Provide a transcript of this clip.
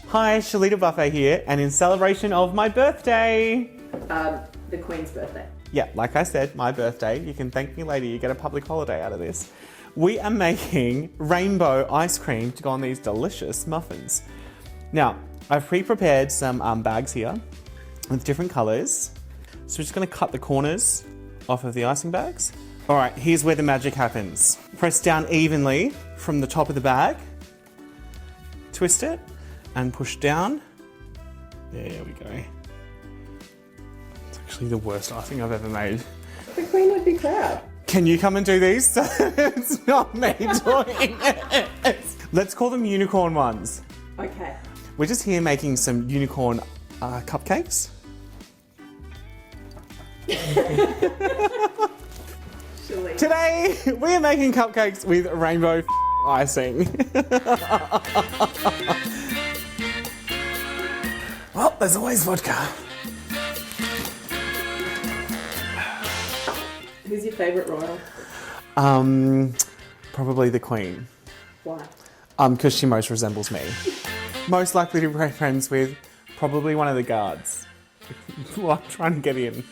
Hi, Shelita Buffet here, and in celebration of my birthday. The Queen's birthday. Yeah, like I said, my birthday. You can thank me later, you get a public holiday out of this. We are making rainbow ice cream to go on these delicious muffins. Now, I've pre-prepared some bags here with different colours. So we're just going to cut the corners off of the icing bags. All right, here's where the magic happens. Press down evenly from the top of the bag. Twist it and push down. There we go. It's actually the worst icing I've ever made. The Queen would be proud. Can you come and do these? It's not me doing it. Let's call them unicorn ones. Okay. We're just here making some unicorn cupcakes. Today, we are making cupcakes with rainbow icing. Well, there's always vodka. Who's your favourite royal? Probably the Queen. Why? Because she most resembles me. Most likely to be friends with probably one of the guards. Well, I'm trying to get in.